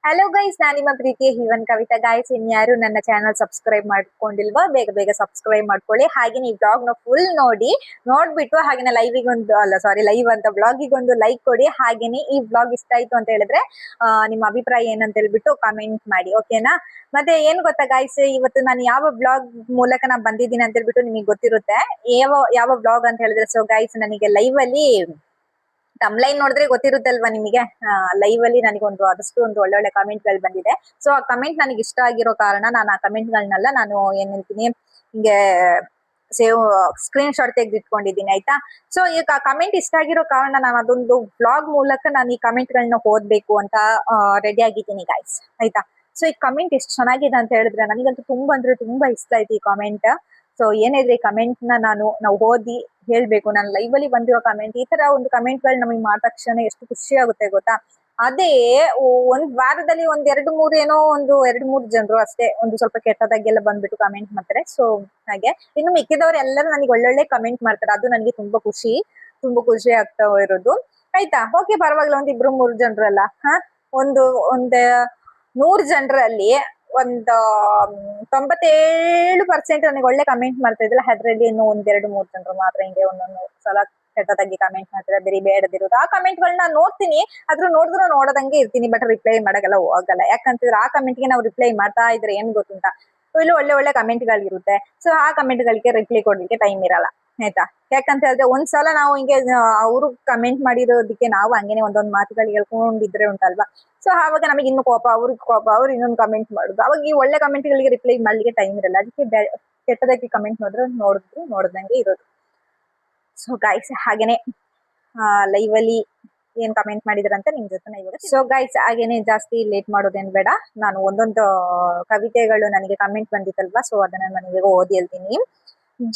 Hello guys, ನಾನು ನಿಮ್ಮ ಪ್ರೀತಿಯ ಹೀವನ್ ಕವಿತಾ. ಗೈಸ್, ಇನ್ಯಾರು ನನ್ನ ಚಾನಲ್ ಸಬ್ಸ್ಕ್ರೈಬ್ ಮಾಡ್ಕೊಂಡಿಲ್ವಾ, ಬೇಗ ಬೇಗ ಸಬ್ಸ್ಕ್ರೈಬ್ ಮಾಡ್ಕೊಳ್ಳಿ. ಹಾಗೆ ಈ ಬ್ಲಾಗ್ ನ ಫುಲ್ ನೋಡ್ಬಿಟ್ಟು ಹಾಗೆ ಲೈವ್ ಅಂತ ಬ್ಲಾಗಿಗೆ ಒಂದು ಲೈಕ್ ಕೊಡಿ. ಹಾಗೇನೆ ಈ ಬ್ಲಾಗ್ ಇಷ್ಟ ಆಯ್ತು ಅಂತ ಹೇಳಿದ್ರೆ ನಿಮ್ಮ ಅಭಿಪ್ರಾಯ ಏನಂತ ಹೇಳ್ಬಿಟ್ಟು ಕಮೆಂಟ್ ಮಾಡಿ, ಓಕೆನಾ? ಮತ್ತೆ ಏನ್ ಗೊತ್ತಾ ಗೈಸ್, ಇವತ್ತು ನಾನು ಯಾವ ಬ್ಲಾಗ್ ಮೂಲಕ ನಾನು ಬಂದಿದ್ದೀನಿ ಅಂತ ಹೇಳ್ಬಿಟ್ಟು ನಿಮಗೆ ಗೊತ್ತಿರುತ್ತೆ. ಯಾವ ಬ್ಲಾಗ್ ಅಂತ ಹೇಳಿದ್ರೆ, ಸೊ ಗೈಸ್, ನನಗೆ ಲೈವ್ ಅಲ್ಲಿ ತಮ್ಲೈನ್ ನೋಡಿದ್ರೆ ಗೊತ್ತಿರುತ್ತಲ್ವಾ ನಿಮಗೆ. ಲೈವ್ ಅಲ್ಲಿ ನನಗೆ ಆದಷ್ಟು ಒಳ್ಳೊಳ್ಳೆ ಕಮೆಂಟ್ ಗಳು ಬಂದಿದೆ. ಸೊ ಆ ಕಮೆಂಟ್ ನನಗೆ ಇಷ್ಟ ಆಗಿರೋ ಕಾರಣ ನಾನು ಆ ಕಮೆಂಟ್ ಗಳನ್ನೆಲ್ಲ ನಾನು ಏನ್ ಹೇಳ್ತೀನಿ, ಹಿಂಗೆ ಸೇವ್ ಸ್ಕ್ರೀನ್ ಶಾಟ್ ತೆಗೆದಿಟ್ಕೊಂಡಿದ್ದೀನಿ, ಆಯ್ತಾ? ಸೊ ಈಗ ಕಮೆಂಟ್ ಇಷ್ಟ ಆಗಿರೋ ಕಾರಣ ನಾನು ಅದೊಂದು ಬ್ಲಾಗ್ ಮೂಲಕ ನಾನು ಈ ಕಮೆಂಟ್ ಗಳನ್ನ ಓದ್ಬೇಕು ಅಂತ ರೆಡಿ ಆಗಿದ್ದೀನಿ ಗೈಸ್, ಆಯ್ತಾ? ಸೊ ಈ ಕಮೆಂಟ್ ಎಷ್ಟು ಚೆನ್ನಾಗಿದೆ ಅಂತ ಹೇಳಿದ್ರೆ ನನಗಂತೂ ತುಂಬಾ ಅಂದ್ರೆ ತುಂಬಾ ಇಷ್ಟ ಆಯ್ತು ಈ ಕಮೆಂಟ್. ಸೊ ಏನಿದ್ರೆ ಈ ಕಮೆಂಟ್ ನಾವು ಓದಿ ಹೇಳ್ಬೇಕು. ನಾನು ಲೈವ್ ಅಲ್ಲಿ ಬಂದಿರೋ ಕಮೆಂಟ್, ಈ ತರ ಒಂದು ಕಮೆಂಟ್ ಗಳು ನಮಗೆ ಮಾಡಿದ ತಕ್ಷಣ ಎಷ್ಟು ಖುಷಿ ಆಗುತ್ತೆ ಗೊತ್ತಾ? ಅದೇ ಒಂದ್ ವಾರದಲ್ಲಿ ಎರಡು ಮೂರು ಜನರು ಅಷ್ಟೇ ಸ್ವಲ್ಪ ಕೆಟ್ಟದಾಗೆಲ್ಲ ಬಂದ್ಬಿಟ್ಟು ಕಮೆಂಟ್ ಮಾಡ್ತಾರೆ. ಸೊ ಹಾಗೆ ಇನ್ನು ಮಿಕ್ಕಿದವ್ರು ಎಲ್ಲರೂ ನನಗೆ ಒಳ್ಳೊಳ್ಳೆ ಕಮೆಂಟ್ ಮಾಡ್ತಾರೆ. ಅದು ನನಗೆ ತುಂಬಾ ಖುಷಿ ಆಗ್ತಾ ಇರೋದು, ಆಯ್ತಾ? ಓಕೆ, ಪರವಾಗಿಲ್ಲ, ಇಬ್ರು ಮೂರು ಜನರಲ್ಲ, ಒಂದ್ 100 ಜನರಲ್ಲಿ ಒಂದು 97% ನನಗೆ ಒಳ್ಳೆ ಕಮೆಂಟ್ ಮಾಡ್ತಾ ಇದ್ದಿಲ್ಲ. ಅದ್ರಲ್ಲಿ ಇನ್ನು 1-2-3 ಜನರು ಮಾತ್ರ ಹಿಂಗೆ ಒಂದೊಂದು ಸಲ ಕೆಟ್ಟದಾಗಿ ಕಮೆಂಟ್ ಮಾಡ್ತಾರೆ, ಬೇರೆ ಬೇಡದಿರೋದು. ಆ ಕಮೆಂಟ್ ಗಳನ್ನ ನೋಡ್ತೀನಿ, ಆದ್ರೂ ನೋಡದಂಗೆ ಇರ್ತೀನಿ, ಬಟ್ ರಿಪ್ಲೈ ಮಾಡಕ್ಕೆಲ್ಲ ಹೋಗಲ್ಲ. ಯಾಕಂತಂದ್ರೆ ಆ ಕಮೆಂಟ್ ಗೆ ನಾವು ರಿಪ್ಲೈ ಮಾಡ್ತಾ ಇದ್ರೆ ಏನ್ ಗೊತ್ತುಂಟಾ, ಇಲ್ಲಿ ಒಳ್ಳೆ ಕಮೆಂಟ್ ಗಳಿರುತ್ತೆ. ಸೊ ಆ ಕಮೆಂಟ್ ಗಳಿಗೆ ರಿಪ್ಲೈ ಕೊಡ್ಲಿಕ್ಕೆ ಟೈಮ್ ಇರಲ್ಲ, ಆಯ್ತಾ? ಯಾಕಂತ ಹೇಳಿದ್ರೆ ಒಂದ್ಸಲ ನಾವು ಹಿಂಗೆ ಅವರು ಕಮೆಂಟ್ ಮಾಡಿರೋದಕ್ಕೆ ನಾವು ಹಂಗೇನೆ ಒಂದೊಂದು ಮಾತುಗಳು ಹೇಳ್ಕೊಂಡಿದ್ರೆ ಉಂಟಲ್ವಾ, ಸೊ ಆವಾಗ ನಮಗೆ ಇನ್ನು ಕೋಪ, ಅವ್ರು ಇನ್ನೊಂದು ಕಮೆಂಟ್ ಮಾಡುದು. ಅವಾಗ ಈ ಒಳ್ಳೆ ಕಮೆಂಟ್ ಗಳಿಗೆ ರಿಪ್ಲೈ ಮಾಡ್ಲಿಕ್ಕೆ ಟೈಮ್ ಇರಲ್ಲ. ಅದಕ್ಕೆ ಕೆಟ್ಟದಾಗಿ ಕಮೆಂಟ್ ನೋಡ್ದಂಗೆ ಇರೋದು. ಸೊ ಗೈಸ್, ಹಾಗೇನೆ ಲೈವ್ ಅಲ್ಲಿ ಏನ್ ಕಮೆಂಟ್ ಮಾಡಿದ್ರಂತ ನಿಮ್ ಜೊತೆ ಇವಾಗ. ಸೊ ಗೈಸ್, ಹಾಗೇನೆ ಜಾಸ್ತಿ ಲೇಟ್ ಮಾಡೋದೇನ್ ಬೇಡ, ನಾನು ಒಂದೊಂದು ಕವಿತೆಗಳು ನನಗೆ ಕಮೆಂಟ್ ಬಂದಿತ್ತಲ್ವಾ, ಸೊ ಅದನ್ನ ನಾನು ಇವಾಗ ಓದಿ ಹೇಳ್ತೀನಿ.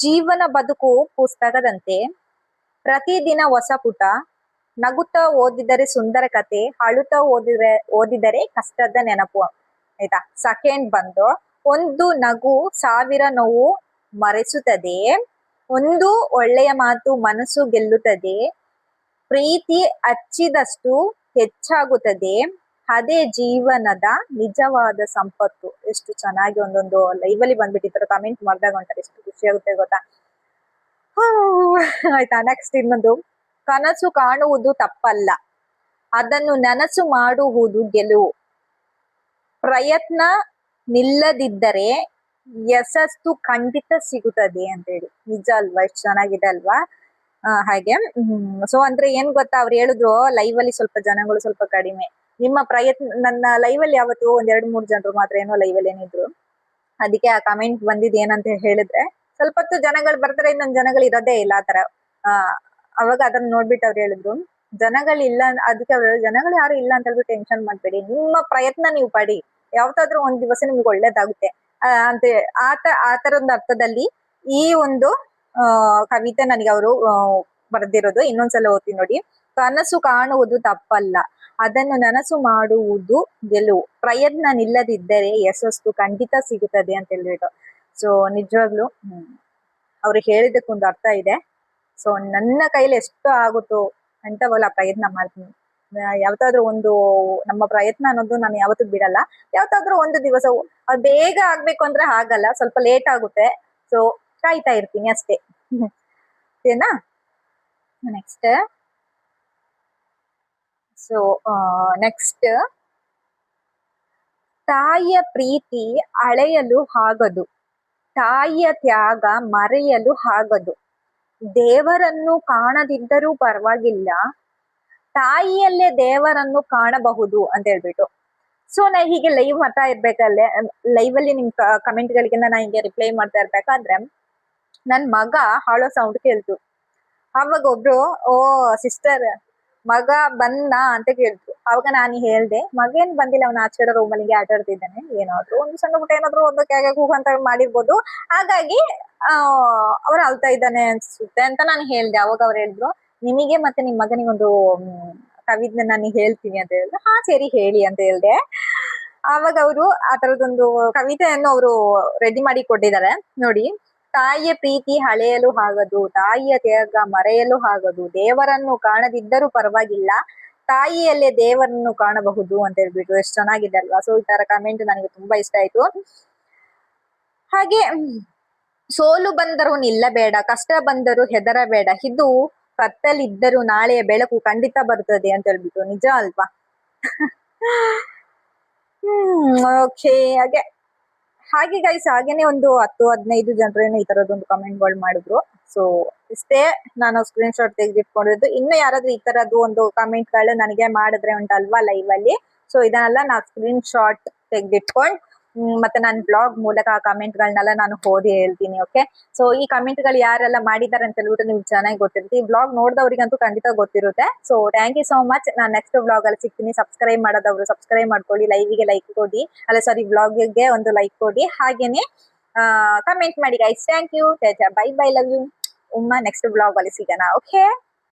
ಜೀವನ ಬದುಕು ಪುಸ್ತಕದಂತೆ, ಪ್ರತಿದಿನ ಹೊಸ ಪುಟ. ನಗುತ್ತಾ ಓದಿದರೆ ಸುಂದರ ಕತೆ, ಅಳುತ್ತಾ ಓದಿದರೆ ಕಷ್ಟದ ನೆನಪು, ಆಯ್ತಾ? ಸೆಕೆಂಡ್ ಬಂದು, ಒಂದು ನಗು 1000 ನೋವು ಮರೆಸುತ್ತದೆ, ಒಂದು ಒಳ್ಳೆಯ ಮಾತು ಮನಸ್ಸು ಗೆಲ್ಲುತ್ತದೆ, ಪ್ರೀತಿ ಹಚ್ಚಿದಷ್ಟು ಹೆಚ್ಚಾಗುತ್ತದೆ, ಅದೇ ಜೀವನದ ನಿಜವಾದ ಸಂಪತ್ತು. ಎಷ್ಟು ಚೆನ್ನಾಗಿ ಒಂದೊಂದು ಲೈವ್ ಅಲ್ಲಿ ಬಂದ್ಬಿಟ್ಟಿರ್ತಾರೆ ಕಮೆಂಟ್ ಮಾಡಿದಾಗ ಒಂಥರ ಎಷ್ಟು ಖುಷಿ ಆಗುತ್ತೆ ಗೊತ್ತಾ? ಆಯ್ತಾ? ನೆಕ್ಸ್ಟ್ ಇನ್ನೊಂದು, ಕನಸು ಕಾಣುವುದು ತಪ್ಪಲ್ಲ, ಅದನ್ನು ನನಸು ಮಾಡುವುದು ಗೆಲುವು, ಪ್ರಯತ್ನ ನಿಲ್ಲದಿದ್ದರೆ ಯಶಸ್ಸು ಖಂಡಿತ ಸಿಗುತ್ತದೆ ಅಂತ ಹೇಳಿ. ನಿಜ ಅಲ್ವಾ? ಎಷ್ಟು ಚೆನ್ನಾಗಿದೆ ಅಲ್ವಾ? ಹಾಗೆ ಸೊ ಅಂದ್ರೆ ಏನ್ ಗೊತ್ತಾ, ಅವ್ರು ಹೇಳಿದ್ರು ಲೈವ್ ಅಲ್ಲಿ ಸ್ವಲ್ಪ ಜನಗಳು ಸ್ವಲ್ಪ ಕಡಿಮೆ, ನಿಮ್ಮ ಪ್ರಯತ್ನ. ನನ್ನ ಲೈವ್ ಅಲ್ಲಿ ಯಾವತ್ತು 1-2-3 ಜನರು ಮಾತ್ರ ಏನೋ ಲೈವ್ ಅಲ್ಲಿ ಏನಿದ್ರು. ಅದಕ್ಕೆ ಆ ಕಮೆಂಟ್ ಬಂದಿದ್ ಏನಂತ ಹೇಳಿದ್ರೆ, ಸ್ವಲ್ಪ ಹೊತ್ತು ಜನಗಳು ಬರ್ತಾರೆ, ಇನ್ನೊಂದು ಜನಗಳು ಇರೋದೇ ಇಲ್ಲ ಆತರ. ಅವಾಗ ಅದನ್ನ ನೋಡ್ಬಿಟ್ಟು ಅವ್ರು ಹೇಳಿದ್ರು, ಜನಗಳಿಲ್ಲ. ಅದಕ್ಕೆ ಅವ್ರು ಜನಗಳು ಯಾರು ಇಲ್ಲ ಅಂತ ಹೇಳ್ಬಿಟ್ಟು ಟೆನ್ಷನ್ ಮಾಡ್ಬೇಡಿ, ನಿಮ್ಮ ಪ್ರಯತ್ನ ನೀವು ಪಡಿ, ಯಾವತ್ತಾದ್ರೂ ಒಂದ್ ದಿವಸ ನಿಮ್ಗೆ ಒಳ್ಳೇದಾಗುತ್ತೆ ಅಂತ ಆ ತರೊಂದು ಅರ್ಥದಲ್ಲಿ ಈ ಒಂದು ಕವಿತೆ ನನಗೆ ಅವರು ಬರೆದಿರೋದು. ಇನ್ನೊಂದ್ಸಲ ಓದ್ತೀನಿ ನೋಡಿ. ಕನಸು ಕಾಣುವುದು ತಪ್ಪಲ್ಲ, ಅದನ್ನು ನನಸು ಮಾಡುವುದು ಗೆಲುವು, ಪ್ರಯತ್ನ ನಿಲ್ಲದಿದ್ದರೆ ಯಶಸ್ಸು ಖಂಡಿತ ಸಿಗುತ್ತದೆ ಅಂತ ಹೇಳ್ಬಿಟ್ಟು. ಸೊ ನಿಜವಾಗ್ಲು ಅವ್ರು ಹೇಳಿದಕ್ಕೊಂದು ಅರ್ಥ ಇದೆ. ಸೊ ನನ್ನ ಕೈಲಿ ಎಷ್ಟು ಆಗುತ್ತೋ ಅಂತವಲ್ಲ ಪ್ರಯತ್ನ ಮಾಡ್ತೀನಿ. ಯಾವತ್ತಾದ್ರೂ ಒಂದು ನಮ್ಮ ಪ್ರಯತ್ನ ಅನ್ನೋದು ನಾನು ಯಾವತ್ತೂ ಬಿಡಲ್ಲ. ಯಾವತ್ತಾದ್ರೂ ಒಂದು ದಿವಸ ಅದು ಬೇಗ ಆಗ್ಬೇಕು ಅಂದ್ರೆ ಆಗಲ್ಲ, ಸ್ವಲ್ಪ ಲೇಟ್ ಆಗುತ್ತೆ. ಸೊ ಕಾಯ್ತಾ ಇರ್ತೀನಿ ಅಷ್ಟೇ. ಏನಾ? ನೆಕ್ಸ್ಟ್ ತಾಯಿಯ ಪ್ರೀತಿ ಅಳೆಯಲು ಆಗದು, ತಾಯಿಯ ತ್ಯಾಗ ಮರೆಯಲು ಆಗದು, ದೇವರನ್ನು ಕಾಣದಿದ್ದರೂ ಪರವಾಗಿಲ್ಲ, ತಾಯಿಯಲ್ಲೇ ದೇವರನ್ನು ಕಾಣಬಹುದು ಅಂತ ಹೇಳ್ಬಿಟ್ಟು. ಸೊ ನಾ ಹೀಗೆ ಲೈವ್ ಮಾಡ್ತಾ ಇರ್ಬೇಕಲ್ಲೇ, ಲೈವ್ ಅಲ್ಲಿ ನಿಮ್ ಕಮೆಂಟ್ ಗಳಿಗೆಲ್ಲ ನಾ ಹಿಂಗೆ ರಿಪ್ಲೈ ಮಾಡ್ತಾ ಇರ್ಬೇಕಾದ್ರೆ ನನ್ ಮಗ ಹಾಳೋ ಸೌಂಡ್ ಕೇಳ್ತು. ಅವಾಗ ಒಬ್ರು, ಓ ಸಿಸ್ಟರ್ ಮಗ ಬಂದ ಅಂತ ಕೇಳ್ತು. ಅವಾಗ ನಾನು ಹೇಳ್ದೆ, ಮಗ ಏನ್ ಬಂದಿಲ್ಲ, ಅವ್ನ ಆಚೆಡೆ ರೂಮಲ್ಲಿಗೆ ಆಟ ಆಡ್ತಿದ್ದಾನೆ, ಏನಾದ್ರು ಒಂದು ಸಣ್ಣ ಪುಟ್ಟ ಏನಾದ್ರು ಒಂದು ಕ್ಯಾಗ ಕೂಗು ಅಂತ ಮಾಡಿರ್ಬೋದು, ಹಾಗಾಗಿ ಅವ್ರು ಅಳ್ತಾ ಇದ್ದಾನೆ ಅನ್ಸುತ್ತೆ ಅಂತ ನಾನು ಹೇಳ್ದೆ. ಅವಾಗ ಅವ್ರು ಹೇಳಿದ್ರು, ನಿಮಗೆ ಮತ್ತೆ ನಿಮ್ ಮಗನಿಗೊಂದು ಕವಿತೆ ನಾನು ಹೇಳ್ತೀನಿ ಅಂತ ಹೇಳಿದ್ರು. ಹಾ ಸರಿ ಹೇಳಿ ಅಂತ ಹೇಳ್ದೆ. ಆವಾಗ ಅವರು ಆ ತರದೊಂದು ಕವಿತೆಯನ್ನು ಅವರು ರೆಡಿ ಮಾಡಿ ಕೊಟ್ಟಿದ್ದಾರೆ ನೋಡಿ. ತಾಯಿಯ ಪ್ರೀತಿ ಹಳೆಯಲು ಆಗದು, ತಾಯಿಯ ತ್ಯಾಗ ಮರೆಯಲು ಆಗದು, ದೇವರನ್ನು ಕಾಣದಿದ್ದರೂ ಪರವಾಗಿಲ್ಲ, ತಾಯಿಯಲ್ಲೇ ದೇವರನ್ನು ಕಾಣಬಹುದು ಅಂತ ಹೇಳ್ಬಿಟ್ಟು ಎಷ್ಟು ಚೆನ್ನಾಗಿದೆ ಅಲ್ವಾ. ಸೊ ಈ ತರ ಕಮೆಂಟ್ ನನಗೆ ತುಂಬಾ ಇಷ್ಟ ಆಯ್ತು. ಹಾಗೆ ಸೋಲು ಬಂದರೂ ನಿಲ್ಲಬೇಡ, ಕಷ್ಟ ಬಂದರೂ ಹೆದರಬೇಡ, ಇದು ಕತ್ತಲಿದ್ದರೂ ನಾಳೆಯ ಬೆಳಕು ಖಂಡಿತ ಬರ್ತದೆ ಅಂತ ಹೇಳ್ಬಿಟ್ಟು ನಿಜ ಅಲ್ವಾ. ಓಕೆ. ಹಾಗೆ ಗೈಸ್, ಹಾಗೇನೆ ಒಂದು 10-15 ಜನರೇನು ಈ ತರದೊಂದು ಕಮೆಂಟ್ಗಳು ಮಾಡಿದ್ರು. ಸೊ ಇಷ್ಟೇ ನಾನು ಸ್ಕ್ರೀನ್ ಶಾಟ್ ತೆಗೆದಿಟ್ಕೊಂಡಿದ್ದು. ಇನ್ನು ಯಾರಾದ್ರೂ ಈ ತರದ್ದು ಒಂದು ಕಮೆಂಟ್ ಗಳು ನನಗೆ ಮಾಡಿದ್ರೆ ಉಂಟಲ್ವಾ ಲೈವ್ ಅಲ್ಲಿ, ಸೊ ಇದನ್ನೆಲ್ಲ ನಾ ಸ್ಕ್ರೀನ್ ಶಾಟ್ ತೆಗೆದಿಟ್ಕೊಂಡು ಮತ್ತೆ ನಾನು ಬ್ಲಾಗ್ ಮೂಲಕ ಆ ಕಮೆಂಟ್ ಗಳನ್ನೆಲ್ಲ ನಾನು ಓದಿ ಹೇಳ್ತೀನಿ. ಓಕೆ. ಸೊ ಈ ಕಮೆಂಟ್ ಗಳು ಯಾರೆಲ್ಲ ಮಾಡಿದಾರೆ ಅಂತ ಹೇಳ್ಬಿಟ್ಟು ನಿಮ್ಗೆ ಚೆನ್ನಾಗಿ ಗೊತ್ತಿರುತ್ತೆ. ಈ ಬ್ಲಾಗ್ ನೋಡಿದವ್ರಿಗಂತೂ ಖಂಡಿತ ಗೊತ್ತಿರುತ್ತೆ. So thank you so much. ನಾನು ನೆಕ್ಸ್ಟ್ ಬ್ಲಾಗ್ ಅಲ್ಲಿ ಸಿಗ್ತೀನಿ. ಸಬ್ಸ್ಕ್ರೈಬ್ ಮಾಡೋದವ್ರು ಸಬ್ಸ್ಕ್ರೈಬ್ ಮಾಡ್ಕೊಳ್ಳಿ, ಲೈವ್ಗೆ ಲೈಕ್ ಕೊಡಿ, ಅಲ್ಲ ಸಾರಿ ಬ್ಲಾಗ್ಗೆ ಒಂದು ಲೈಕ್ ಕೊಡಿ, ಹಾಗೇನೆ ಕಮೆಂಟ್ ಮಾಡಿ guys. Thank you. Bye bye, love you. Next blog ಅಲ್ಲಿ ಸಿಗೋಣ. ಓಕೆ.